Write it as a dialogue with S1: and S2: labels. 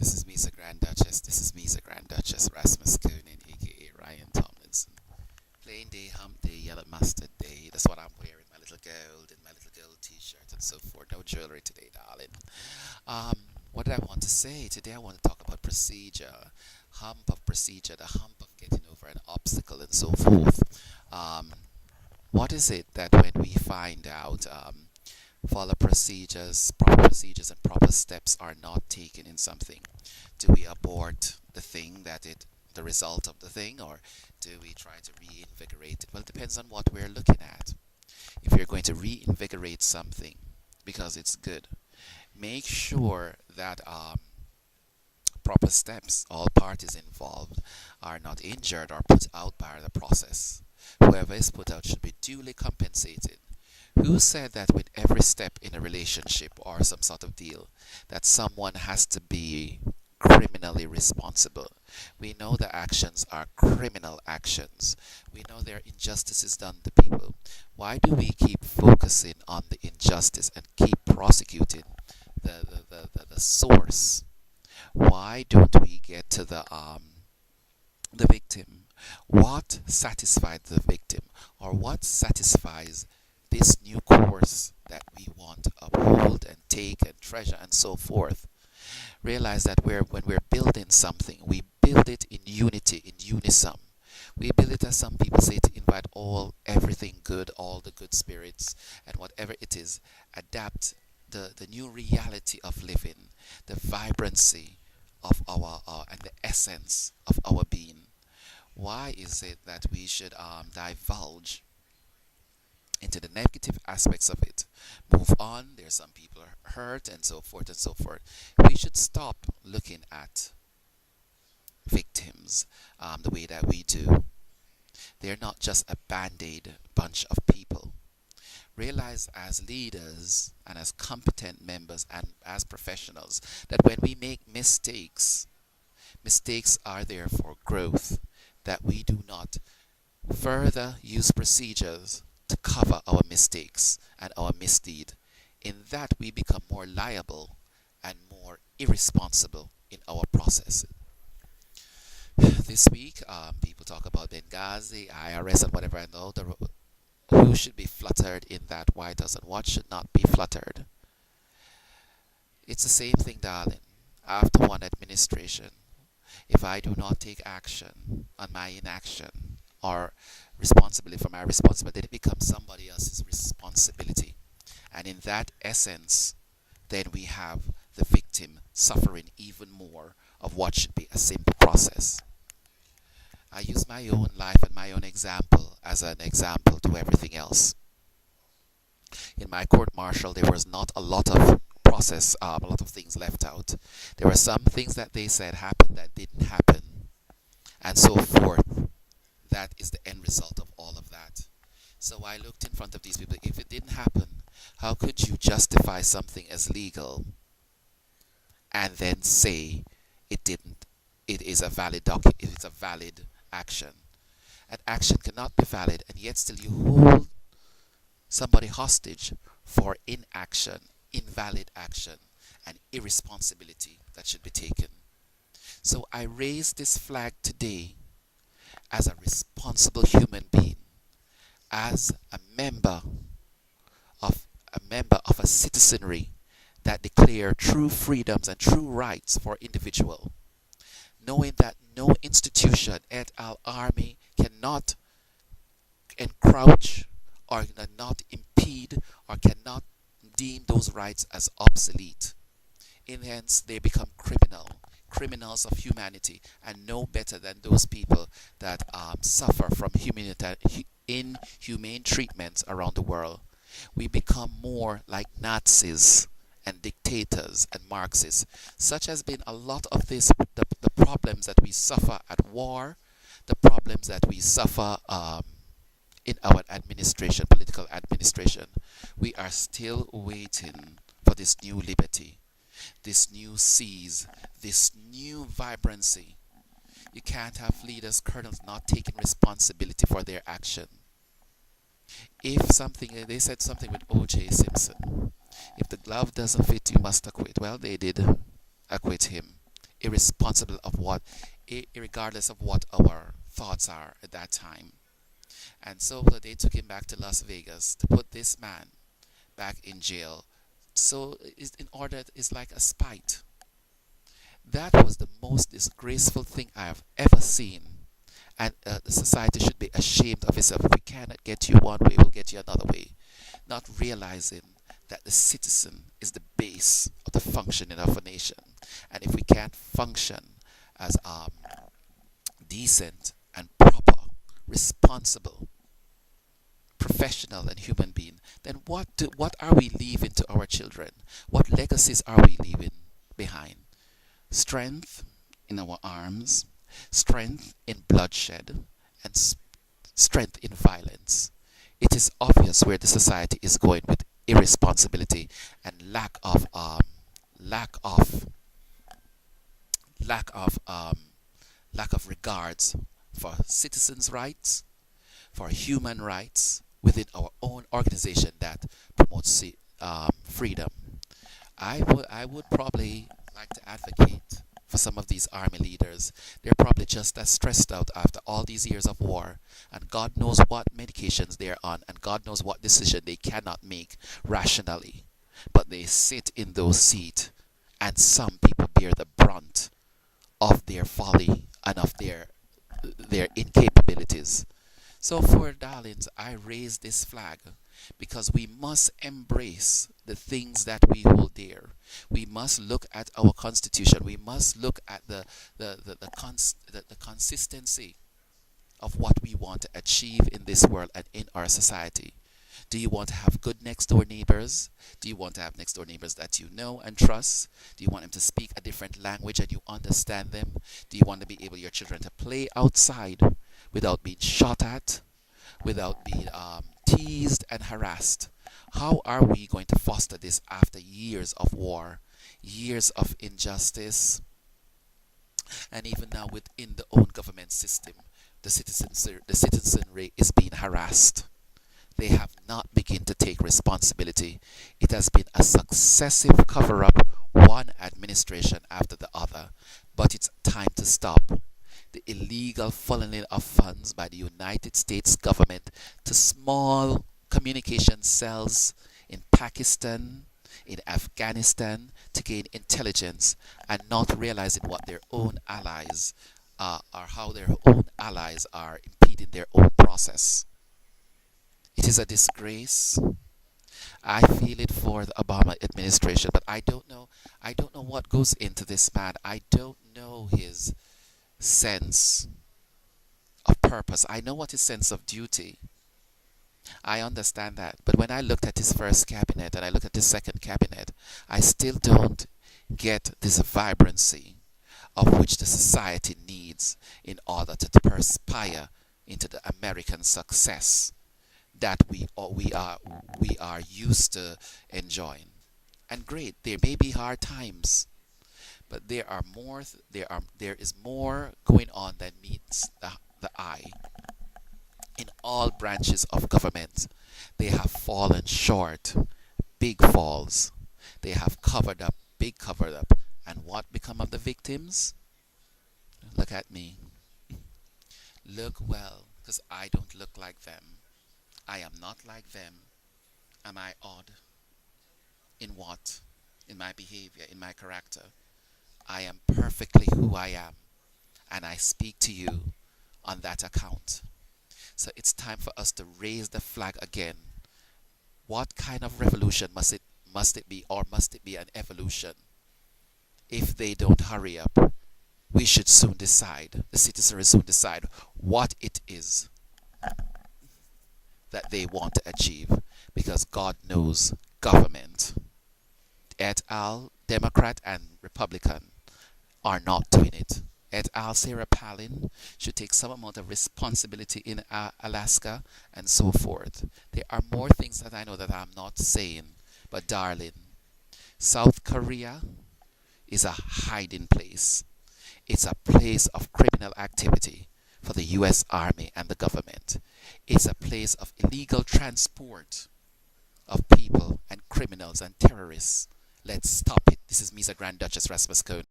S1: This is MEZA Grand Duchess. This is MEZA Grand Duchess Rasmus Coonan, aka Ryan Tomlinson. Plain day, hump day, yellow mustard day. That's what I'm wearing. My little gold and my little gold t-shirt and so forth. No jewelry today, darling. Um, what did I want to say? Today I want to talk about procedure. Hump of procedure, the hump of getting over an obstacle and so forth. Um, what is it that when we find out follow procedures and proper steps are not taken in something, do we abort the result of the thing, or do we try to reinvigorate it? Well, it depends on what we're looking at. If you're going to reinvigorate something because it's good, make sure that proper steps, all parties involved, are not injured or put out by the process. Whoever is put out should be duly compensated. Who said that with every step in a relationship or some sort of deal that someone has to be criminally responsible? We know the actions are criminal actions. We know there are injustices done to people. Why do we keep focusing on the injustice and keep prosecuting the source? Why don't we get to the victim? What satisfied the victim, or what satisfies this new course that we want to uphold and take and treasure and so forth? Realize that when we're building something, we build it in unity, in unison. We build it, as some people say, to invite everything good, all the good spirits, and whatever it is, adapt the new reality of living, the vibrancy of and the essence of our being. Why is it that we should divulge into the negative aspects of it? Move on. There's some people are hurt and so forth and so forth. We should stop looking at victims the way that we do. They're not just a band-aid bunch of people. Realize as leaders and as competent members and as professionals that when we make mistakes, mistakes are there for growth, that we do not further use procedures to cover our mistakes and our misdeed. In that, we become more liable and more irresponsible in our process. This week, people talk about Benghazi, IRS, and whatever. I know who should be fluttered in that White House and what should not be fluttered. It's the same thing, darling. After one administration, if I do not take action on my inaction or responsibility for my responsibility, then it becomes somebody else's responsibility. And in that essence, then we have the victim suffering even more of what should be a simple process. I use my own life and my own example as an example to everything else. In my court martial, there was not a lot of process, a lot of things left out. There were some things that they said happened that didn't happen, and so forth. That is the end result of all of that. So I looked in front of these people. If it didn't happen, how could you justify something as legal and then say it didn't? It is a valid it is a valid action. An action cannot be valid, and yet still you hold somebody hostage for inaction, invalid action, and irresponsibility that should be taken. So I raise this flag today as a responsible human being, as a member of a citizenry that declare true freedoms and true rights for individual, knowing that no institution et al. Army cannot encroach or cannot impede or cannot deem those rights as obsolete. And hence they become criminals of humanity, and no better than those people that suffer from inhumane treatments around the world. We become more like Nazis and dictators and Marxists. Such has been a lot of the problems that we suffer at war, the problems that we suffer in our administration, political administration. We are still waiting for this new liberty, this new seas, this new vibrancy. You can't have leaders, colonels not taking responsibility for their action. If something, they said something with O.J. Simpson. If the glove doesn't fit, you must acquit. Well, they did acquit him irresponsible of what, regardless of what our thoughts are at that time. And so they took him back to Las Vegas to put this man back in jail. So in order, it's like a spite. That was the most disgraceful thing I have ever seen. And the society should be ashamed of itself. If we cannot get you one way, we'll get you another way. Not realizing that the citizen is the base of the functioning of a nation. And if we can't function as decent and proper, responsible, professional and human being, then what are we leaving to our children? What legacies are we leaving behind? Strength in our arms, strength in bloodshed, and strength in violence. It is obvious where the society is going with irresponsibility and lack of lack of lack of regards for citizens' rights, for human rights within our own organization that promotes freedom. I would probably like to advocate for some of these army leaders. They're probably just as stressed out after all these years of war, and God knows what medications they're on, and God knows what decision they cannot make rationally. But they sit in those seats, and some people bear the brunt of their folly and of their incapabilities. So, for darlings, I raise this flag because we must embrace the things that we hold dear. We must look at our constitution. We must look at the consistency of what we want to achieve in this world and in our society. Do you want to have good next door neighbors? Do you want to have next door neighbors that you know and trust? Do you want them to speak a different language and you understand them? Do you want to be able your children to play outside without being shot at, without being teased and harassed? How are we going to foster this after years of war, years of injustice, and even now within the own government system, the citizenry is being harassed? They have not begun to take responsibility. It has been a successive cover up, one administration after the other. But it's time to stop the illegal funneling of funds by the United States government to small communication cells in Pakistan, in Afghanistan, to gain intelligence and not realizing what their own allies or how their own allies are impeding their own process. It is a disgrace. I feel it for the Obama administration, but I don't know. I don't know what goes into this man. I don't know his sense of purpose. I know what his sense of duty. I understand that. But when I looked at his first cabinet and I looked at his second cabinet, I still don't get this vibrancy of which the society needs in order to perspire into the American success that we are used to enjoying. And great, there may be hard times, but there is more going on than meets the eye. In all branches of government, they have fallen short, big falls. They have covered up, big covered up. And what become of the victims? Look at me. Look well, because I don't look like them. I am not like them. Am I odd? In what? In my behavior, in my character. I am perfectly who I am, and I speak to you on that account. So it's time for us to raise the flag again. What kind of revolution must it be, or must it be an evolution? If they don't hurry up, we should soon decide, the citizenry soon decide what it is that they want to achieve, because God knows government, et al., Democrat and Republican, are not doing it. Et al. Sarah Palin should take some amount of responsibility in Alaska and so forth. There are more things that I know that I'm not saying, but darling, South Korea is a hiding place. It's a place of criminal activity for the U.S. Army and the government. It's a place of illegal transport of people and criminals and terrorists. Let's stop it. This is MEZA Grand Duchess Rasmus Cone.